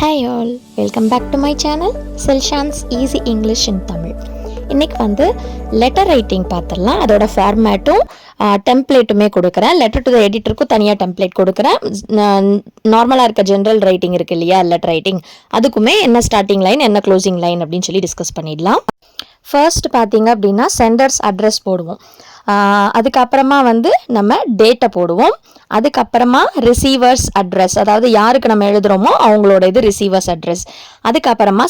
Hi all, welcome back to my channel Selshans Easy English in Tamil. இன்னைக்கு வந்து letter writing பார்த்துடலாம். அதோட ஃபார்மேட்டும் டெம்ப்ளேட்டுமே கொடுக்குறேன். லெட்டர் டு த எடிட்டருக்கும் தனியாக டெம்ப்ளேட் கொடுக்குறேன். நார்மலாக இருக்க ஜென்ரல் ரைட்டிங் இருக்கு இல்லையா, லெட்டர் ரைட்டிங், அதுக்குமே என்ன ஸ்டார்டிங் லைன் என்ன க்ளோசிங் லைன் அப்படின்னு சொல்லி டிஸ்கஸ் பண்ணிடலாம். ஃபர்ஸ்ட் பார்த்தீங்க அப்படின்னா சென்டர்ஸ் அட்ரஸ் போடுவோம். அதுக்கப்புறமா வந்து நம்ம டேட்டை போடுவோம். அதுக்கப்புறமா ரிசீவர்ஸ் அட்ரஸ், அதாவது யாருக்கு நம்ம எழுதுகிறோமோ அவங்களோட இது ரிசீவர்ஸ் அட்ரஸ். அதுக்கப்புறமா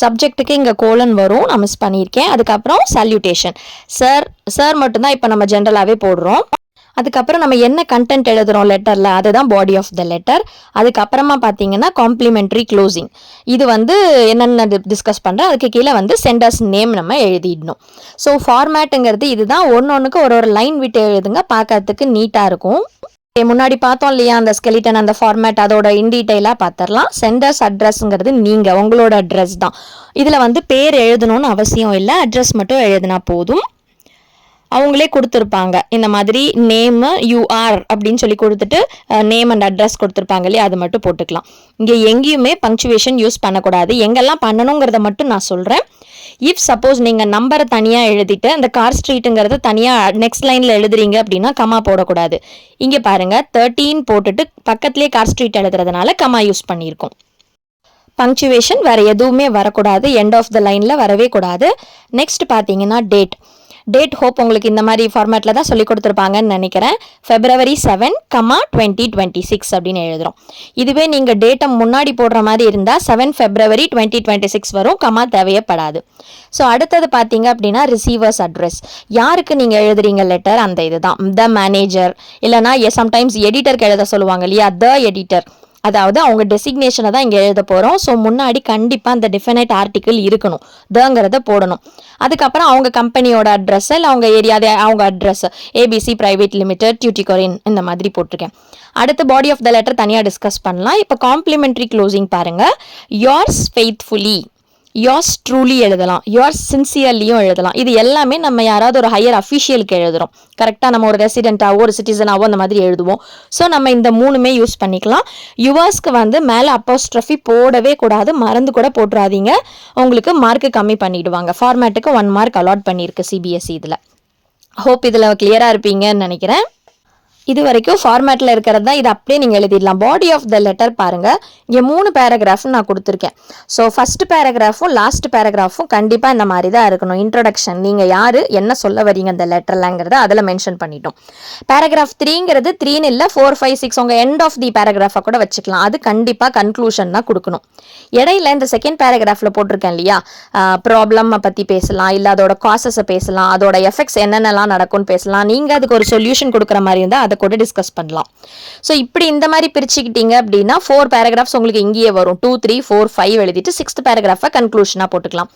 சப்ஜெக்ட்டுக்கு இங்கே கோலன் வரும், நான் மிஸ் பண்ணியிருக்கேன். அதுக்கப்புறம் சல்யூட்டேஷன், சார் மட்டும்தான் இப்போ நம்ம ஜென்ரலாகவே போடுறோம். அதுக்கப்புறம் நம்ம என்ன கண்டென்ட் எழுதுகிறோம் லெட்டரில், அதுதான் பாடி ஆஃப் த லெட்டர். அதுக்கப்புறமா பார்த்தீங்கன்னா காம்ப்ளிமெண்ட்ரி க்ளோசிங், இது வந்து என்னென்ன டிஸ்கஸ் பண்ணுறேன். அதுக்கு கீழே வந்து சென்டர்ஸ் நேம் நம்ம எழுதிடணும். ஸோ ஃபார்மேட்டுங்கிறது இதுதான். ஒன்று ஒரு லைன் விட்டு எழுதுங்க, பார்க்கறதுக்கு நீட்டாக இருக்கும். முன்னாடி பார்த்தோம் இல்லையா அந்த ஸ்கெலிட்டன், அந்த ஃபார்மேட், அதோட இன்டீட்டெயிலாக பார்த்துடலாம். சென்டர்ஸ் அட்ரஸ்ங்கிறது நீங்கள் உங்களோட அட்ரஸ் தான். இதில் வந்து பேர் எழுதணும்னு அவசியம் இல்லை, அட்ரஸ் மட்டும் எழுதினா போதும். அவங்களே கொடுத்துருப்பாங்க இந்த மாதிரி நேமு யூஆர் அப்படின்னு சொல்லி கொடுத்துட்டு நேம் அண்ட் அட்ரஸ் கொடுத்துருப்பாங்க இல்லையா, அது மட்டும் போட்டுக்கலாம். இங்கே எங்கேயுமே பங்க்சுவேஷன் யூஸ் பண்ணக்கூடாது. எங்கெல்லாம் பண்ணணுங்கிறத மட்டும் நான் சொல்கிறேன். இஃப் சப்போஸ் நீங்கள் நம்பரை தனியாக எழுதிட்டு அந்த கார் ஸ்ட்ரீட்டுங்கிறது தனியாக நெக்ஸ்ட் லைனில் எழுதுறீங்க அப்படின்னா கமா போடக்கூடாது. இங்கே பாருங்கள் 13 போட்டுட்டு பக்கத்துலேயே கார் ஸ்ட்ரீட் எழுதுறதுனால கமா யூஸ் பண்ணியிருக்கோம். பங்க்சுவேஷன் வேறு எதுவுமே வரக்கூடாது, எண்ட் ஆஃப் த லைனில் வரவே கூடாது. நெக்ஸ்ட் பார்த்தீங்கன்னா டேட் ஹோப் உங்களுக்கு இந்த மாதிரி ஃபார்மேட்டில் தான் சொல்லி கொடுத்துருப்பாங்கன்னு நினைக்கிறேன். February 7, 2026 அப்படின்னு எழுதுகிறோம். இதுவே நீங்கள் டேட்டை முன்னாடி போடுற மாதிரி இருந்தால் 7 February 2026 வரும், கமா தேவையப்படாது. ஸோ அடுத்தது பார்த்தீங்க அப்படின்னா ரிசீவர்ஸ் அட்ரஸ், யாருக்கு நீங்கள் எழுதுறீங்க லெட்டர் அந்த இதுதான். த மேனேஜர், இல்லைனா சம்டைம்ஸ் எடிட்டருக்கு எழுத சொல்லுவாங்க இல்லையா, த எடிட்டர், அதாவது அவங்க டெசிக்னேஷனை தான் இங்கே எழுத போகிறோம். ஸோ முன்னாடி கண்டிப்பாக அந்த டிஃபைனைட் ஆர்டிக்கிள் இருக்கணும், தங்கிறத போடணும். அதுக்கப்புறம் அவங்க கம்பெனியோட அட்ரஸ், இல்லை அவங்க ஏரியாவே அவங்க address, ABC private limited Tuticorin, இந்த மாதிரி போட்டிருக்கேன். அடுத்து பாடி ஆஃப் த லெட்டர் தனியாக டிஸ்கஸ் பண்ணலாம். இப்போ காம்ப்ளிமெண்ட்ரி க்ளோசிங் பாருங்கள். யோர்ஸ் ஃபெய்த்ஃபுல்லி, யோர்ஸ் ட்ரூலி எழுதலாம், யோர்ஸ் சின்சியர்லியும் எழுதலாம். இது எல்லாமே நம்ம யாராவது ஒரு ஹையர் அஃபிஷியலுக்கு எழுதுகிறோம், கரெக்டாக நம்ம ஒரு ரெசிடென்ட்டாவோ ஒரு சிட்டிசனாவோ அந்த மாதிரி எழுதுவோம். ஸோ நம்ம இந்த மூணுமே யூஸ் பண்ணிக்கலாம். யுவர்ஸ்க்கு வந்து மேலே அப்போஸ்ட்ரஃபி போடவே கூடாது, மறந்து கூட போட்டுறாதீங்க, உங்களுக்கு மார்க்கு கம்மி பண்ணிவிடுவாங்க. ஃபார்மேட்டுக்கு 1 மார்க் அலாட் பண்ணியிருக்கு சிபிஎஸ்சி. இதில் ஹோப் இதில் கிளியராக இருப்பீங்கன்னு நினைக்கிறேன். இது வரைக்கும் ஃபார்மேட்டில் இருக்கிறது தான், இது அப்படியே நீங்கள் எழுதிடலாம். பாடி ஆஃப் த லெட்டர் பாருங்கள், இங்கே 3 பேராகிராஃப் நான் கொடுத்துருக்கேன். ஸோ ஃபஸ்ட் பேராகிராஃபும் லாஸ்ட் பேராகிராஃபும் கண்டிப்பாக இந்த மாதிரி தான் இருக்கணும். இன்ட்ரோடக்ஷன், நீங்கள் யார் என்ன சொல்ல வரீங்க அந்த லெட்டர்லங்கிறத அதில் மென்ஷன் பண்ணிட்டோம். பேராகிராஃப் 3ங்கிறது 3ன்னு இல்லை 4, 5, 6 உங்கள் எண்ட் ஆஃப் தி பேராகிராஃபை கூட வச்சுக்கலாம். அது கண்டிப்பாக கன்க்ளூஷன் தான் கொடுக்கணும். இடையில இந்த செகண்ட் பேராகிராஃபில் போட்டிருக்கேன் இல்லையா, ப்ராப்ளமை பற்றி பேசலாம், இல்லை அதோட காசஸை பேசலாம், அதோட எஃபெக்ட்ஸ் என்னென்னலாம் நடக்கும்னு பேசலாம். நீங்கள் அதுக்கு ஒரு சொல்யூஷன் கொடுக்குற மாதிரி இருந்தால் அதை கூட டிஸ்கஸ் பண்ணலாம். ஸோ இப்படி இந்த மாதிரி பிரிச்சுக்கிட்டீங்க அப்படின்னா 4 பேராகிராஃப்ஸ் உங்களுக்கு இங்கேயே வரும். 2, 3, 4, 5 எழுதிட்டு 6th பேராகிராஃபை கன்க்ளூஷனாக போட்டுக்கலாம்.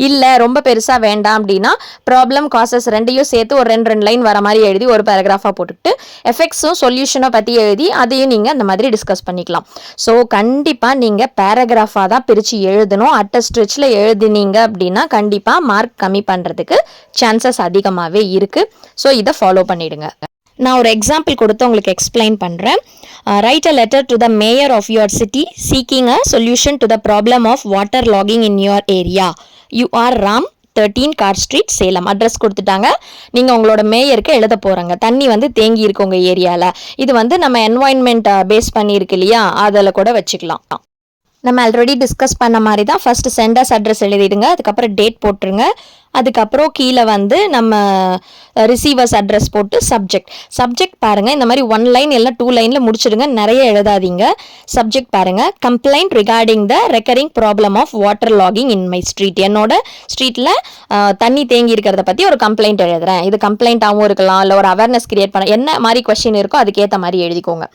இல்லை ரொம்ப பெருசாக வேண்டாம் அப்படின்னா ப்ராப்ளம் காசஸ் ரெண்டையும் சேர்த்து ஒரு 2 லைன் வர மாதிரி எழுதி ஒரு பேராகிராஃபாக போட்டுக்கிட்டு எஃபெக்ட்ஸும் சொல்யூஷனை பற்றி எழுதி அதையும் நீங்கள் அந்த மாதிரி டிஸ்கஸ் பண்ணிக்கலாம். ஸோ கண்டிப்பாக நீங்கள் பேராகிராஃபாக தான் பிரித்து எழுதணும். அட் ஸ்ட்ரெச்சில் எழுதினீங்க அப்படின்னா கண்டிப்பாக மார்க் கம்மி பண்ணுறதுக்கு சான்சஸ் அதிகமாகவே இருக்குது. ஸோ இதை ஃபாலோ பண்ணிவிடுங்க. நான் ஒரு எக்ஸாம்பிள் கொடுத்து உங்களுக்கு எக்ஸ்பிளைன் பண்ணுறேன். Write a letter to the mayor of your city seeking a solution to the problem of water logging in your area. U R Ram, 13 car street, Salem. Address கொடுத்துட்டாங்க. நீங்கள் உங்களோட மேயருக்கு எழுத போகிறாங்க. தண்ணி வந்து தேங்கி இருக்கு உங்கள் ஏரியாவில். இது வந்து நம்ம என்வாயன்மெண்ட் பேஸ் பண்ணியிருக்கு இல்லையா, அதில் கூட வச்சுக்கலாம். நம்ம ஆல்ரெடி டிஸ்கஸ் பண்ண மாதிரி தான். ஃபர்ஸ்ட் சென்டர்ஸ் அட்ரஸ் எழுதிடுங்க, அதுக்கப்புறம் டேட் போட்டுருங்க, அதுக்கப்புறம் கீழே வந்து நம்ம ரிசீவர்ஸ் அட்ரஸ் போட்டு சப்ஜெக்ட் பாருங்கள். இந்த மாதிரி 1 லைன் இல்லை 2 லைனில் முடிச்சிடுங்க, நிறைய எழுதாதீங்க. சப்ஜெக்ட் பாருங்கள், complaint regarding the recurring problem of water logging in my street. என்னோட ஸ்ட்ரீட்டில் தண்ணி தேங்கி இருக்கிறத பற்றி ஒரு கம்ப்ளைண்ட் எழுதுறேன். இது கம்ப்ளைண்ட்டாகவும் இருக்கலாம், இல்லை ஒரு அவேர்னஸ் கிரியேட் பண்ண என்ன மாதிரி கொஸ்டின் இருக்கோ அதுக்கேற்ற மாதிரி எழுதிக்கோங்க.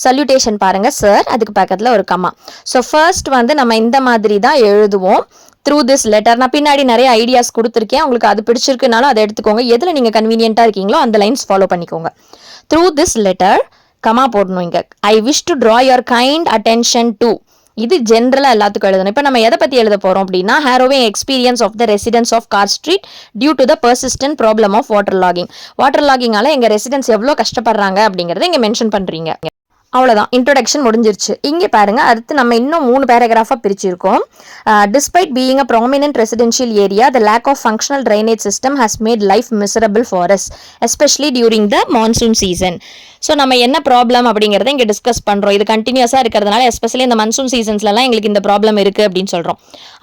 சல்யூட்டேஷன் பாருங்கள், சார், அதுக்கு பக்கத்தில் ஒரு கமா. ஸோ ஃபர்ஸ்ட் வந்து நம்ம இந்த மாதிரி தான் எழுதுவோம். த்ரூ திஸ் லெட்டர், நான் பின்னாடி நிறைய ஐடியாஸ் கொடுத்துருக்கேன், உங்களுக்கு அது பிடிச்சிருக்குனாலும் அதை எடுத்துக்கோங்க. எதில் நீங்கள் கன்வீனியண்ட்டாக இருக்கீங்களோ அந்த லைன்ஸ் ஃபாலோ பண்ணிக்கோங்க. த்ரூ திஸ் லெட்டர் கமா போடணும் இங்கே. ஐ wish to draw your kind attention to, இது ஜென்ரலாக எல்லாத்துக்கும் எழுதணும். இப்போ நம்ம எதை பற்றி எழுத போகிறோம் அப்படின்னா, harrowing experience of the residents of car street due to the persistent problem of water logging. Water லாகிங்கால எங்கள் ரெசிடென்ட்ஸ் எவ்வளோ கஷ்டப்படுறாங்க அப்படிங்கிறத இங்கே மென்ஷன் பண்ணுறீங்க. அவ்வளோதான், இன்ட்ரோடக்ஷன் முடிஞ்சிருச்சு. இங்கே பாருங்க, அடுத்து நம்ம இன்னும் 3 பேராகிராஃபாக பிரிச்சிருக்கோம். Despite being a prominent residential area, the lack of functional drainage system has made life miserable for us, especially during the monsoon season. So நம்ம என்ன ப்ராப்ளம் அப்படிங்கிறத இங்கே டிஸ்கஸ் பண்ணுறோம். இது கண்டினியூஸாக இருக்கிறதுனால எஸ்பெஷலி இந்த மன்சூன் சீசன்ஸ்லாம் எங்களுக்கு இந்த ப்ராப்ளம் இருக்குது அப்படின்னு சொல்கிறோம்.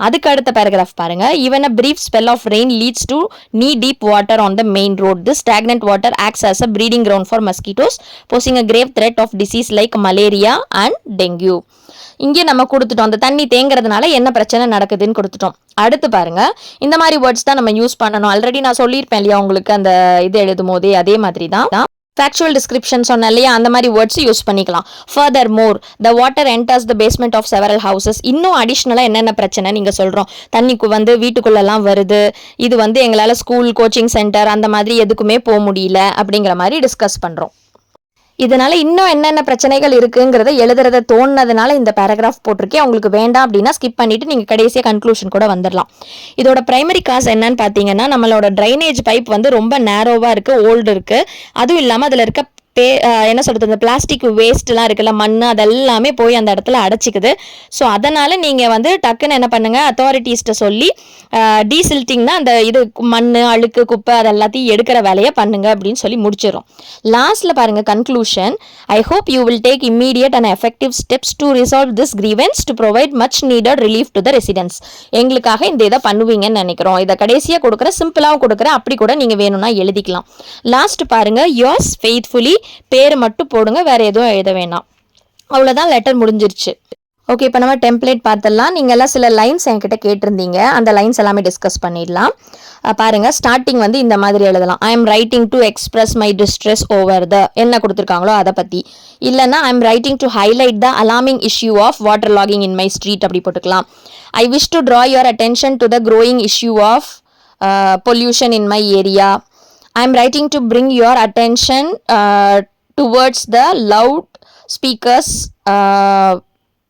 அதுக்கு அடுத்த பேராகிராஃப் பாருங்க. Even a brief spell of rain leads to knee deep water on the main road. This stagnant water acts as a breeding ground for mosquitoes, posing a grave threat of disease like malaria and dengue. இங்கே நம்ம கொடுத்துட்டோம், அந்த தண்ணி தேங்குறதுனால என்ன பிரச்சனை நடக்குதுன்னு கொடுத்துட்டோம். அடுத்து பாருங்க, இந்த மாதிரி வேர்ட்ஸ் தான் நம்ம யூஸ் பண்ணணும். ஆல்ரெடி நான் சொல்லியிருப்பேன் இல்லையா உங்களுக்கு அந்த இது எழுதும் போதே, அதே மாதிரி தான் ஃபேக்சுவல் டிஸ்கிரிப்ஷன் சொன்ன இல்லையா, அந்த மாதிரி வேர்ட்ஸ் யூஸ் பண்ணிக்கலாம். Further more the water enters the basement of several houses. இன்னும் அடிஷ்னலாக என்னென்ன பிரச்சனை நீங்கள் சொல்கிறோம், தண்ணிக்கு வந்து வீட்டுக்குள்ளெல்லாம் வருது, இது வந்து எங்களால் ஸ்கூல் கோச்சிங் சென்டர் அந்த மாதிரி எதுக்குமே போக முடியல அப்படிங்கிற மாதிரி டிஸ்கஸ் பண்ணுறோம். இதனால இன்னும் என்னென்ன பிரச்சனைகள் இருக்குங்கிறத எழுதுறத தோணுனதுனால இந்த பேராகிராஃப் போட்டிருக்கேன். உங்களுக்கு வேண்டாம் அப்படின்னா ஸ்கிப் பண்ணிட்டு நீங்கள் கடைசியாக கன்க்ளூஷன் கூட வந்துடலாம். இதோட பிரைமரி காஸ் என்னன்னு பார்த்தீங்கன்னா, நம்மளோட ட்ரைனேஜ் பைப் வந்து ரொம்ப நேரோவாக இருக்குது, ஓல்டு இருக்குது. அதுவும் இல்லாமல் அதில் இருக்க என்ன சொல்கிறது, இந்த பிளாஸ்டிக் வேஸ்ட்லாம் இருக்குல்ல, மண், அதெல்லாமே போய் அந்த இடத்துல அடைச்சிக்குது. ஸோ அதனால் நீங்கள் வந்து டக்குன்னு என்ன பண்ணுங்கள், அத்தாரிட்டிஸ்ட்டை சொல்லி டீசில்ட்டிங்னா அந்த இது மண், அழுக்கு, குப்பை அதெல்லாத்தையும் எடுக்கிற வேலையை பண்ணுங்க அப்படின்னு சொல்லி முடிச்சிடும். லாஸ்ட்டில் பாருங்கள் conclusion. I hope you will take immediate and effective steps to resolve this grievance to provide much needed relief to the residents. எங்களுக்காக இந்த இதை பண்ணுவீங்கன்னு நினைக்கிறோம். இதை கடைசியாக கொடுக்குற, சிம்பிளாகவும் கொடுக்குறேன், அப்படி கூட நீங்கள் வேணும்னா எழுதிக்கலாம். லாஸ்ட் பாருங்கள், யோர்ஸ் ஃபெய்த்ஃபுல்லி, பேர் மட்டும் போடுங்க, வேற எதுவும் எழுத வேணாம். அவ்வளோதான், லெட்டர் முடிஞ்சிருச்சு. ஓகே, இப்போ நம்ம டெம்ப்ளேட் பார்த்துடலாம். நீங்கள் எல்லாம் சில லைன்ஸ் என்கிட்ட கேட்டிருந்தீங்க, அந்த லைன்ஸ் எல்லாமே டிஸ்கஸ் பண்ணிடலாம். பாருங்க, ஸ்டார்டிங் வந்து இந்த மாதிரி எழுதலாம். I am writing to express my distress over the, என்ன கொடுத்துருக்காங்களோ அதை பற்றி. இல்லைன்னா I am writing to highlight the alarming issue of water logging in my street, அப்படி போட்டுக்கலாம். I wish to draw your attention to the growing issue of pollution in my area. I am writing to bring your attention towards the loud speakers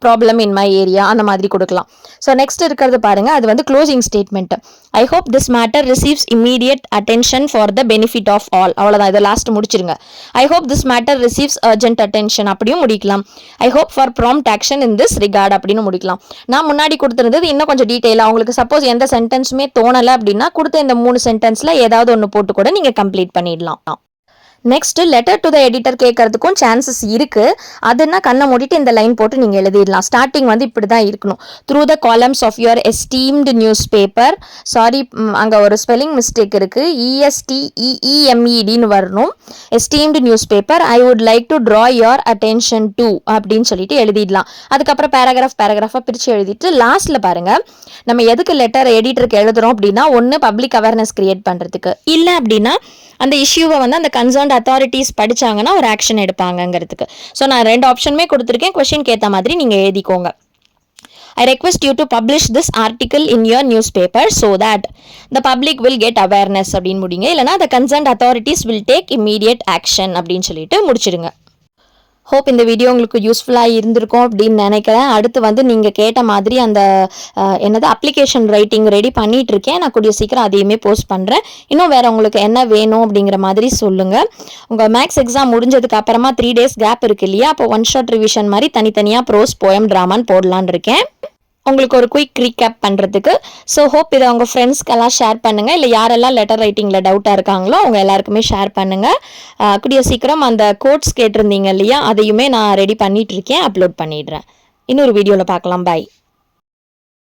problem in my area, அந்த மாதிரி கொடுக்கலாம். So next இருக்கிறது பாருங்க, அது வந்து closing statement. I hope this matter receives immediate attention for the benefit of all. அவ்வளோதான், இதை last முடிச்சிருங்க. I hope this matter receives urgent attention அப்படியும் முடிக்கலாம். I hope for prompt action in this regard அப்படின்னு முடிக்கலாம். நான் முன்னாடி கொடுத்துருந்தது இன்னும் கொஞ்சம் டீட்டெயிலாக, உங்களுக்கு சப்போஸ் எந்த சென்டென்ஸுமே தோணலை அப்படின்னா கொடுத்த இந்த 3 சென்டென்ஸில் ஏதாவது ஒன்று போட்டு கூட நீங்கள் கம்ப்ளீட் பண்ணிடலாம். Next letter to the editor கேட்கறதுக்கும் சான்சஸ் இருக்கு. அதுன்னா கண்ணை மூடிட்டு இந்த லைன் போட்டு நீங்கள் எழுதிடலாம். ஸ்டார்டிங் வந்து இப்படி தான் இருக்கணும். Through the columns of your esteemed newspaper, sorry அங்கே ஒரு ஸ்பெல்லிங் மிஸ்டேக் இருக்கு, ESTEEMEDன்னு வரணும். Esteemed newspaper, I would like to draw your attention to அப்படின்னு சொல்லிட்டு எழுதிடலாம். அதுக்கப்புறம் பேராகிராஃபாக பிரித்து எழுதிட்டு லாஸ்ட்டில் பாருங்க, நம்ம எதுக்கு லெட்டர் எடிட்டருக்கு எழுதுறோம் அப்படின்னா, ஒன்று பப்ளிக் அவேர்னஸ் கிரியேட் பண்ணுறதுக்கு, இல்லை அப்படின்னா அந்த இஷ்யூவை வந்து அந்த கன்சர்ன்ட் அத்தாரிட்டிஸ் படிச்சாங்கன்னா ஒரு ஆக்ஷன் எடுப்பாங்கிறதுக்கு. ஸோ நான் 2 ஆப்ஷனுமே கொடுத்துருக்கேன், கொஸ்டினுக்கு ஏற்ற மாதிரி நீங்கள் எழுதிக்கோங்க. I request you to publish this article in your newspaper so that the public will get awareness அப்படின்னு முடிங்க. இல்லைனா the concerned authorities will take immediate action அப்படின்னு சொல்லிட்டு முடிச்சிடுங்க. ஹோப் இந்த வீடியோ உங்களுக்கு யூஸ்ஃபுல்லாக இருந்திருக்கும் அப்படின்னு நினைக்கிறேன். அடுத்து வந்து நீங்கள் கேட்ட மாதிரி அந்த என்னது அப்ளிகேஷன் ரைட்டிங் ரெடி பண்ணிகிட்டு இருக்கேன். நான் கூடிய சீக்கிரம் அதையுமே போஸ்ட் பண்ணுறேன். இன்னும் வேறு உங்களுக்கு என்ன வேணும் அப்படிங்கிற மாதிரி சொல்லுங்கள். உங்கள் மேக்ஸ் எக்ஸாம் முடிஞ்சதுக்கு அப்புறமா 3 days கேப் இருக்கு இல்லையா, அப்போ 1 shot ரிவிஷன் மாதிரி தனித்தனியாக ப்ரோஸ், போயம், ட்ராமான்னு போடலான்னு இருக்கேன், உங்களுக்கு ஒரு குயிக் ரீகேப் பண்ணுறதுக்கு. ஸோ ஹோப் இதை உங்கள் ஃப்ரெண்ட்ஸ்க்கெல்லாம் ஷேர் பண்ணுங்கள். இல்லை யாரெல்லாம் லெட்டர் ரைட்டிங்கில் டவுட்டாக இருக்காங்களோ அவங்க எல்லாருக்குமே ஷேர் பண்ணுங்கள். கூடிய சீக்கிரம் அந்த கோட்ஸ் கேட்டிருந்தீங்க இல்லையா, அதையுமே நான் ரெடி பண்ணிகிட்ருக்கேன், அப்லோட் பண்ணிடுறேன். இன்னொரு வீடியோவில் பார்க்கலாம். பாய்.